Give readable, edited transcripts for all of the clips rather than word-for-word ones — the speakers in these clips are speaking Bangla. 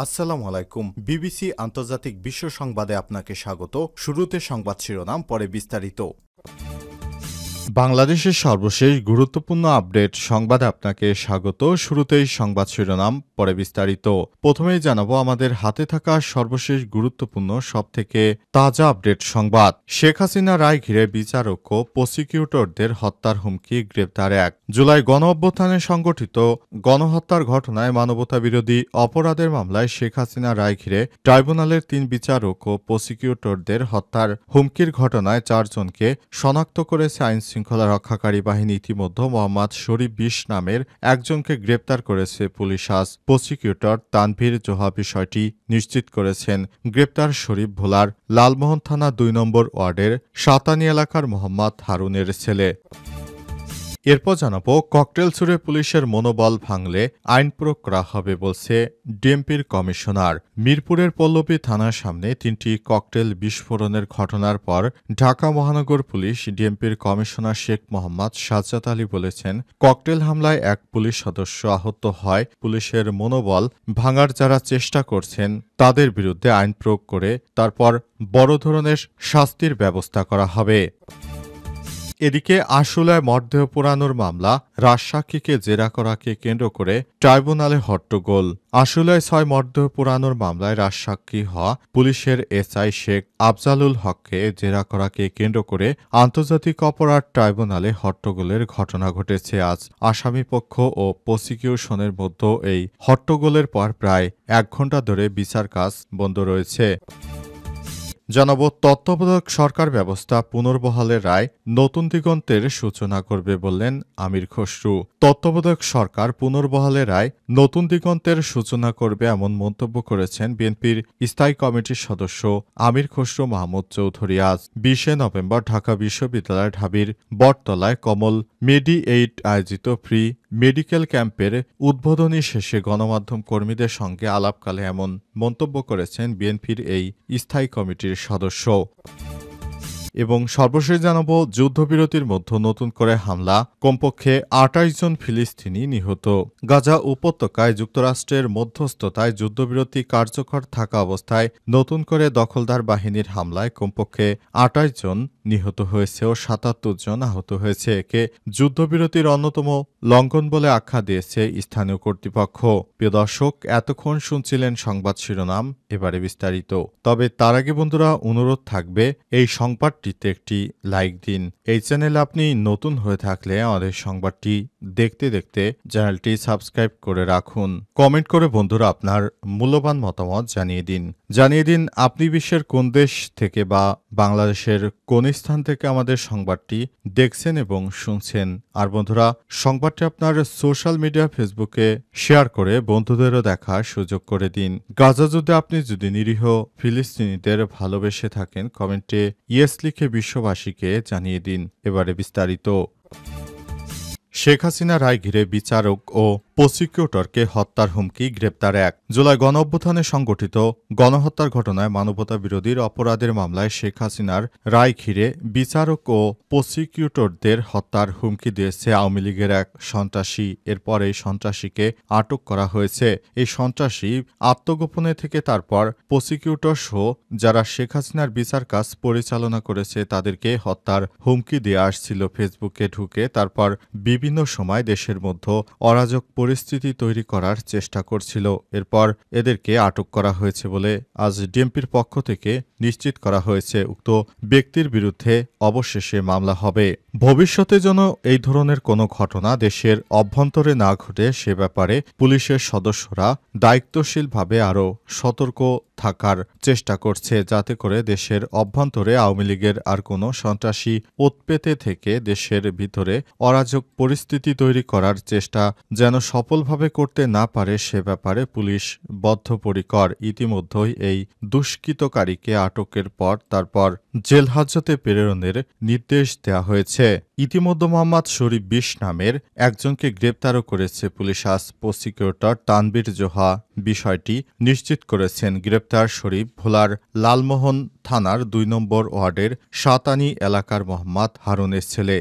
আসসালামু আলাইকুম। বিবিসি আন্তর্জাতিক বিশ্ব সংবাদে আপনাকে স্বাগত। শুরুতে সংবাদ শিরোনাম, পরে বিস্তারিত। বাংলাদেশের সর্বশেষ গুরুত্বপূর্ণ আপডেট সংবাদে আপনাকে স্বাগত। শুরুতেই সংবাদ শিরোনাম, পরে বিস্তারিত। প্রথমেই জানাবো আমাদের হাতে থাকা সর্বশেষ গুরুত্বপূর্ণ সবথেকে তাজা আপডেট সংবাদ। শেখ হাসিনা রায় ঘিরে বিচারক ও প্রসিকিউটরদের হত্যার হুমকি, গ্রেপ্তার এক। জুলাই গণঅভ্যুত্থানে সংগঠিত গণহত্যার ঘটনায় মানবতাবিরোধী অপরাধের মামলায় শেখ হাসিনা রায় ঘিরে ট্রাইব্যুনালের ৩ বিচারক ও প্রসিকিউটরদের হত্যার হুমকির ঘটনায় ৪ জনকে শনাক্ত করেছে আইন শৃঙ্খলা রক্ষাকারী বাহিনী। ইতিমধ্যে মোহাম্মদ শরীফ ২০ নামের একজনকে গ্রেপ্তার করেছে পুলিশ। আজ প্রসিকিউটর তানভীর জোহা বিষয়টি নিশ্চিত করেছেন। গ্রেপ্তার শরীফ ভোলার লালমোহন থানা ২ নম্বর ওয়ার্ডের সাতানি এলাকার মোহাম্মদ হারুনের ছেলে। এরপর জানাবো, ককটেল ছুড়ে পুলিশের মনোবল ভাঙলে আইন প্রয়োগ করা হবে বলছে ডিএমপির কমিশনার। মিরপুরের পল্লবী থানার সামনে ৩টি ককটেল বিস্ফোরণের ঘটনার পর ঢাকা মহানগর পুলিশ ডিএমপির কমিশনার শেখ মোহাম্মদ সাজ্জাদ আলী বলেছেন, ককটেল হামলায় এক পুলিশ সদস্য আহত হয়। পুলিশের মনোবল ভাঙার যারা চেষ্টা করছেন তাদের বিরুদ্ধে আইন প্রয়োগ করে তারপর বড় ধরনের শাস্তির ব্যবস্থা করা হবে। এদিকে আশুলায় মরদেহ পোড়ানোর মামলা, রাজসাক্ষীকে জেরা করাকে কেন্দ্র করে ট্রাইব্যুনালে হট্টগোল। আশুলায় ৬ মরদেহ পোড়ানোর মামলায় রাজসাক্ষী হওয়া পুলিশের এসআই শেখ আফজালুল হককে জেরা করাকে কেন্দ্র করে আন্তর্জাতিক অপরাধ ট্রাইব্যুনালে হট্টগোলের ঘটনা ঘটেছে। আজ আসামিপক্ষ ও প্রসিকিউশনের মধ্যে এই হট্টগোলের পর প্রায় ১ ঘণ্টা ধরে বিচার কাজ বন্ধ রয়েছে। জানাবো, তত্ত্বাবধায়ক সরকার ব্যবস্থা পুনর্বহালের রায় নতুন দিগন্তের সূচনা করবে বললেন আমির খসরু। তত্ত্বাবধায়ক সরকার পুনর্বহালের রায় নতুন দিগন্তের সূচনা করবে এমন মন্তব্য করেছেন বিএনপির স্থায়ী কমিটির সদস্য আমির খসরু মাহমুদ চৌধুরী। আজ ২০ নভেম্বর ঢাকা বিশ্ববিদ্যালয় ঢাবির বটতলায় কমল মেডি-8 আয়োজিত ফ্রি মেডিকেল ক্যাম্পের উদ্বোধনী শেষে গণমাধ্যম কর্মীদের সঙ্গে আলাপকালে এমন মন্তব্য করেছেন বিএনপির এই স্থায়ী কমিটির সদস্য। এবং সর্বশেষ জানাবো, যুদ্ধবিরতির মধ্যে নতুন করে হামলা, কমপক্ষে ২৮ জন ফিলিস্তিনি নিহত। গাজা উপত্যকায় যুক্তরাষ্ট্রের মধ্যস্থতায় যুদ্ধবিরতি কার্যকর থাকা অবস্থায় নতুন করে দখলদার বাহিনীর হামলায় কমপক্ষে ২৮ জন নিহত হয়েছে ও ৭৭ জন আহত হয়েছে। একে যুদ্ধবিরতির অন্যতম লঙ্ঘন বলে আখ্যা দিয়েছে স্থানীয় কর্তৃপক্ষ। প্রিয় দর্শক, এতক্ষণ শুনছিলেন সংবাদ শিরোনাম, এবারে বিস্তারিত। তবে তার আগে বন্ধুরা, অনুরোধ থাকবে এই সংবাদটিতে একটি লাইক দিন। এই চ্যানেলে আপনি নতুন হয়ে থাকলে আমাদের সংবাদটি দেখতে দেখতে চ্যানেলটি সাবস্ক্রাইব করে রাখুন। কমেন্ট করে বন্ধুরা আপনার মূল্যবান মতামত জানিয়ে দিন আপনি বিশ্বের কোন দেশ থেকে বা বাংলাদেশের কোন স্থান থেকে আমাদের সংবাদটি দেখছেন এবং শুনছেন। আর বন্ধুরা, সংবাদটি আপনার সোশ্যাল মিডিয়া ফেসবুকে শেয়ার করে বন্ধুদেরও দেখার সুযোগ করে দিন। গাজা যুদ্ধে আপনি যদি নিরীহ ফিলিস্তিনিদের ভালোবেসে থাকেন, কমেন্টে ইয়েস লিখে বিশ্ববাসীকে জানিয়ে দিন। এবারে বিস্তারিত। শেখ হাসিনা রায় ঘিরে বিচারক ও প্রসিকিউটরকে হত্যার হুমকি, গ্রেপ্তার এক। জুলাই গণঅভ্যুত্থানে সংগঠিত গণহত্যার ঘটনায় মানবতাবিরোধীর অপরাধের মামলায় শেখ হাসিনার রায় ঘিরে বিচারক ও প্রসিকিউটরদের হত্যার হুমকি দিয়েছে আওয়ামী লীগের এক সন্ত্রাসী। এরপর এই সন্ত্রাসীকে আটক করা হয়েছে। এই সন্ত্রাসী আত্মগোপনে থেকে তারপর প্রসিকিউটর সহ যারা শেখ হাসিনার বিচার কাজ পরিচালনা করেছে তাদেরকে হত্যার হুমকি দিয়ে আসছিল ফেসবুকে ঢুকে। তারপর বিভিন্ন সময় দেশের মধ্যে অরাজক পরিস্থিতি তৈরি করার চেষ্টা করছিল। এরপর এদেরকে আটক করা হয়েছে বলে আজ ডিএমপির পক্ষ থেকে নিশ্চিত করা হয়েছে। উক্ত ব্যক্তির বিরুদ্ধে অবশেষে মামলা হবে। ভবিষ্যতে যেন এই ধরনের কোনো ঘটনা দেশের অভ্যন্তরে না ঘটে সে ব্যাপারে পুলিশের সদস্যরা দায়িত্বশীলভাবে আরও সতর্ক থাকার চেষ্টা করছে, যাতে করে দেশের অভ্যন্তরে আওয়ামী লীগের আর কোনো সন্ত্রাসী উৎপেতে থেকে দেশের ভিতরে অরাজক পরিস্থিতি তৈরি করার চেষ্টা যেন সফলভাবে করতে না পারে সে ব্যাপারে পুলিশ বদ্ধপরিকর। ইতিমধ্যেই এই দুষ্কৃতকারীকে আটকের পর তারপর জেলহাজতে প্রেরণের নির্দেশ দেওয়া হয়েছে। ইতিমধ্যে মোহাম্মদ শরীফ ২০ নামের একজনকে গ্রেপ্তারও করেছে পুলিশ। আজ প্রসিকিউটর তানভীর জোহা বিষয়টি নিশ্চিত করেছেন। গ্রেপ্তার শরীফ ভোলার লালমোহন থানার ২ নম্বর ওয়ার্ডের সাতানি এলাকার মোহাম্মদ হারুনের ছেলে।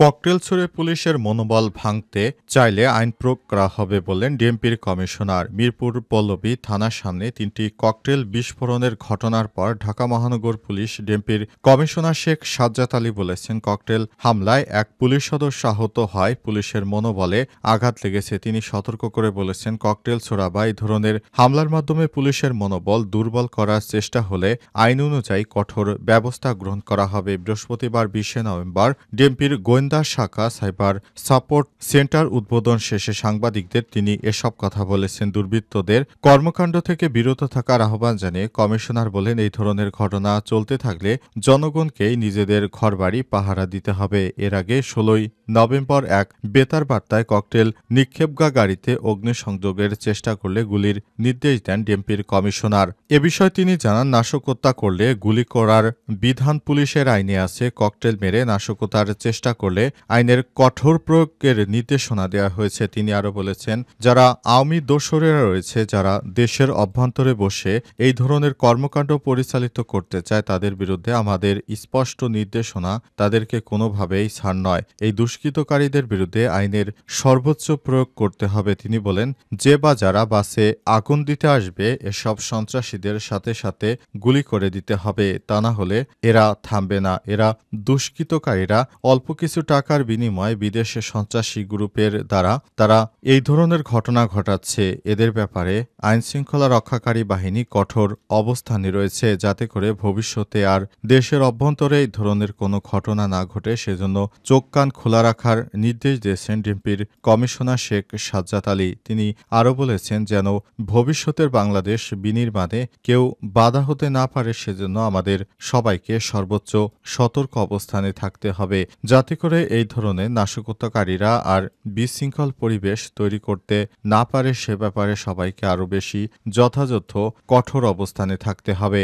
ককটেল ছুড়ে পুলিশের মনোবল ভাঙতে চাইলে আইন প্রয়োগ করা হবে বললেন ডিএমপির কমিশনার। মিরপুর পল্লবী থানার সামনে ৩টি ককটেল বিস্ফোরণের ঘটনার পর ঢাকা মহানগর পুলিশ ডিএমপির কমিশনার শেখ সাজ্জাদ আলী বলেছেন, ককটেল হামলায় এক পুলিশ সদস্য আহত হয়, পুলিশের মনোবলে আঘাত লেগেছে। তিনি সতর্ক করে বলেছেন, ককটেল ছোড়া বা এই ধরনের হামলার মাধ্যমে পুলিশের মনোবল দুর্বল করার চেষ্টা হলে আইন অনুযায়ী কঠোর ব্যবস্থা গ্রহণ করা হবে। বৃহস্পতিবার ২০ নভেম্বর ডিএমপির গোয়েন্দা শাখা সাইবার সাপোর্ট সেন্টার উদ্বোধন শেষে সাংবাদিকদের তিনি এসব কথা বলেছেন। দুর্বৃত্তদের কর্মকাণ্ড থেকে বিরত থাকার আহ্বান জানিয়ে কমিশনার বলেন, এই ধরনের ঘটনা চলতে থাকলে জনগণকেই নিজেদের ঘরবাড়ি পাহারা দিতে হবে। এর আগে ১৬ নভেম্বর এক বেতার বার্তায় ককটেল নিক্ষেপগা গাড়িতে অগ্নিসংযোগের চেষ্টা করলে গুলির নির্দেশ দেন ডিএমপির কমিশনার। এ বিষয়ে তিনি জানান, নাশকতা করলে গুলি করার বিধান পুলিশের আইনে আছে। ককটেল মেরে নাশকতার চেষ্টা করলে আইনের কঠোর প্রয়োগের নির্দেশনা দেওয়া হয়েছে। তিনি আরও বলেছেন, যারা আওয়ামী দোসরেরা রয়েছে, যারা দেশের অভ্যন্তরে বসে এই ধরনের কর্মকাণ্ড পরিচালিত করতে চায়, তাদের বিরুদ্ধে আমাদের স্পষ্ট নির্দেশনা, তাদেরকে কোনোভাবেই ছাড় নয়। এই দুষ্কৃতকারীদের বিরুদ্ধে আইনের সর্বোচ্চ প্রয়োগ করতে হবে। তিনি বলেন, যে বা যারা বাসে আগুন দিতে আসবে, এসব সন্ত্রাসীদের সাথে সাথে গুলি করে দিতে হবে। তা না হলে এরা থামবে না। এরা দুষ্কৃতকারীরা অল্প কিছু টাকার বিনিময়ে বিদেশে সন্ত্রাসী গ্রুপের দ্বারা তারা এই ধরনের ঘটনা ঘটাচ্ছে। এদের ব্যাপারে আইনশৃঙ্খলা রক্ষাকারী বাহিনী কঠোর অবস্থানে রয়েছে, যাতে করে ভবিষ্যতে আর দেশের অভ্যন্তরে এই ধরনের কোনো ঘটনা না ঘটে, সেজন্য চোখ কান খোলা রাখার নির্দেশ দিয়েছেন ডিএমপির কমিশনার শেখ সাজ্জাদ আলী। তিনি আরও বলেছেন, যেন ভবিষ্যতের বাংলাদেশ বিনির্মাণে কেউ বাধা হতে না পারে, সেজন্য আমাদের সবাইকে সর্বোচ্চ সতর্ক অবস্থানে থাকতে হবে, যাতে করে এই ধরনের নাশকতাকারীরা আর বিশৃঙ্খল পরিবেশ তৈরি করতে না পারে। সে ব্যাপারে সবাইকে আরও বেশি যথাযথ কঠোর অবস্থানে থাকতে হবে।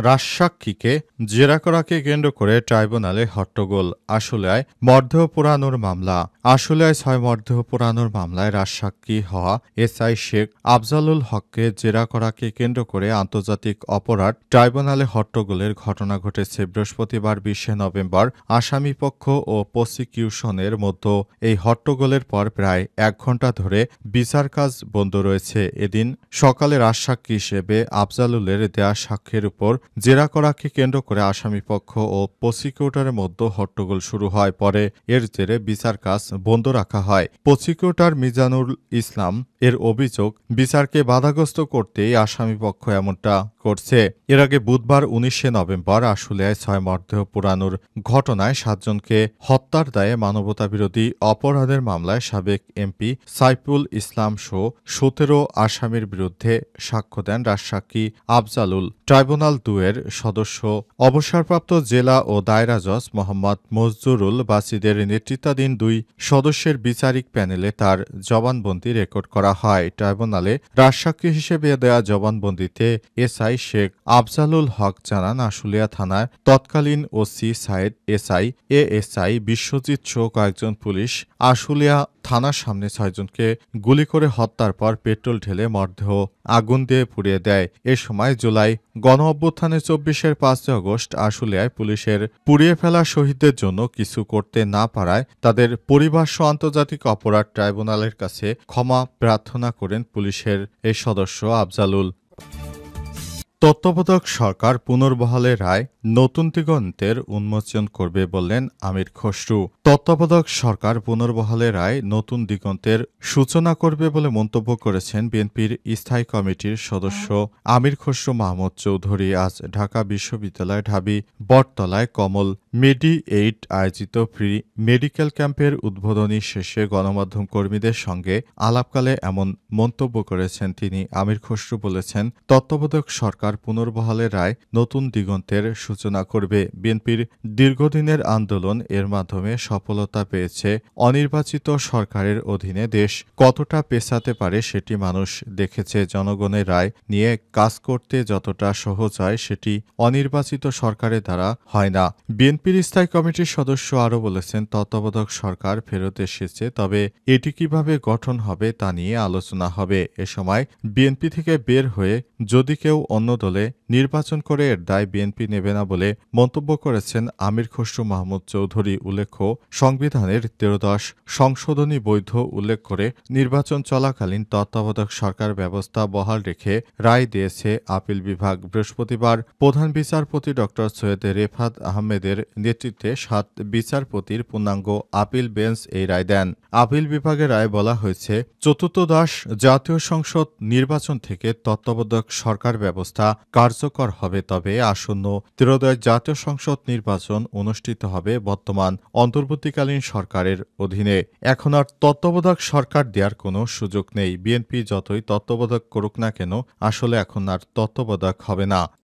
রাজসাক্ষীকে জেরা করাকে কেন্দ্র করে ট্রাইব্যুনালে হট্টগোল। আশুলিয়ায় মরদেহ পোড়ানোর মামলা। আশুলিয়ায় ৬ মরদেহ পোড়ানোর মামলায় রাজসাক্ষী হওয়া এসআই শেখ আফজালুল হককে জেরা করাকে কেন্দ্র করে আন্তর্জাতিক অপরাধ ট্রাইব্যুনালে হট্টগোলের ঘটনা ঘটেছে। বৃহস্পতিবার ২০ নভেম্বর আসামিপক্ষ ও প্রসিকিউশনের মধ্যে এই হট্টগোলের পর প্রায় ১ ঘণ্টা ধরে বিচার কাজ বন্ধ রয়েছে। এদিন সকালে রাজসাক্ষী হিসেবে আফজালুলের দেয়া সাক্ষ্যের উপর জেরা করাকে কেন্দ্র করে আসামিপক্ষ ও প্রসিকিউটরের মধ্যে হট্টগোল শুরু হয়। পরে এর জেরে বিচার কাজ বন্ধ রাখা হয়। প্রসিকিউটর মিজানুল ইসলাম এর অভিযোগ, বিচারকে বাধাগ্রস্ত করতেই আসামিপক্ষ এমনটা করছে। এর আগে বুধবার ১৯ নভেম্বর আশুলিয়ায় ৬ মরদেহ পোড়ানোর ঘটনায় ৭ জনকে হত্যার দায়ে মানবতাবিরোধী অপরাধের মামলায় সাবেক এমপি সাইফুল ইসলাম সহ ১৭ আসামির বিরুদ্ধে সাক্ষ্য দেন রাজসাক্ষী আফজালুল। ট্রাইব্যুনাল ২ এর সদস্য অবসরপ্রাপ্ত জেলা ও দায়রা জজ মোহাম্মদ মজদুরুল বাসিদের নেতৃত্বাধীন ২ সদস্যের বিচারিক প্যানেলে তার জবানবন্দি রেকর্ড করা হয়। ট্রাইব্যুনালে রাজসাক্ষী হিসেবে দেয়া জবানবন্দিতে এসআই শেখ আফজালুল হক জানান, আশুলিয়া থানার তৎকালীন OC Saeed SI ASI Biswajit সহ কয়েকজন পুলিশ আশুলিয়া থানার সামনে ৬ জনকে গুলি করে হত্যার পর পেট্রোল ঢেলে মরদেহ আগুন দিয়ে পুড়িয়ে দেয়। এ সময় জুলাই গণ অভ্যুত্থানের ২৪ ৫ আগস্ট আশুলিয়ায় পুলিশের পুড়িয়ে ফেলা শহীদদের জন্য কিছু করতে না পারায় তাদের পরিবারসহ আন্তর্জাতিক অপরাধ ট্রাইব্যুনালের কাছে ক্ষমা প্রার্থনা করেন পুলিশের এই সদস্য আফজালুল। তত্ত্বাবধায়ক সরকার পুনর্বহালের রায় নতুন দিগন্তের উন্মোচন করবে বললেন আমির খসরু। তত্ত্বাবধায়ক সরকার পুনর্বহালের রায় নতুন দিগন্তের সূচনা করবে বলে মন্তব্য করেছেন বিএনপির স্থায়ী কমিটির সদস্য আমির খসরু মাহমুদ চৌধুরী। আজ ঢাকা বিশ্ববিদ্যালয় ঢাবি বটতলায় কমল মেডি-8 আয়োজিত ফ্রি মেডিকেল ক্যাম্পের উদ্বোধনী শেষে গণমাধ্যম কর্মীদের সঙ্গে আলাপকালে এমন মন্তব্য করেছেন তিনি। আমির খসরু বলেছেন, তত্ত্বাবধায়ক সরকার পুনর্বহালের রায় নতুন দিগন্তের সূচনা করবে। বিএনপির দীর্ঘদিনের আন্দোলন এর মাধ্যমে সফলতা পেয়েছে। অনির্বাচিত সরকারের অধীনে দেশ কতটা পেছাতে পারে সেটি মানুষ দেখেছে। জনগণের রায় নিয়ে কাজ করতে যতটা সহজ হয় সেটি অনির্বাচিত সরকারের দ্বারা হয় না। বিএনপি বিএনপির স্থায়ী কমিটির সদস্য আরও বলেছেন, তত্ত্বাবধায়ক সরকার ফেরত এসেছে, তবে এটি কিভাবে গঠন হবে তা নিয়ে আলোচনা হবে। এ সময় বিএনপি থেকে বের হয়ে যদি কেউ অন্য দলে নির্বাচন করে এর দায় বিএনপি নেবে না বলে মন্তব্য করেছেন আমির খসরু মাহমুদ চৌধুরী। উল্লেখ্য, সংবিধানের 13 সংশোধনী বৈধ উল্লেখ করে নির্বাচন চলাকালীন তত্ত্বাবধায়ক সরকার ব্যবস্থা বহাল রেখে রায় দিয়েছে আপিল বিভাগ। বৃহস্পতিবার প্রধান বিচারপতি ড. সৈয়দ রেফাত আহমেদের নেতৃত্বে 7 বিচারপতির পূর্ণাঙ্গ আপিল বেঞ্চ এই রায় দেন। আপিল বিভাগের রায়ে বলা হয়েছে, চতুর্থদশ জাতীয় সংসদ নির্বাচন থেকে তত্ত্বাবধায়ক সরকার ব্যবস্থা কার্যকর হবে, তবে আসন্ন 13 জাতীয় সংসদ নির্বাচন অনুষ্ঠিত হবে বর্তমান অন্তর্বর্তীকালীন সরকারের অধীনে। এখন আর তত্ত্বাবধায়ক সরকার দেওয়ার কোনো সুযোগ নেই। বিএনপি যতই তত্ত্বাবধায়ক করুক না কেন, আসলে এখন আর তত্ত্বাবধায়ক হবে না।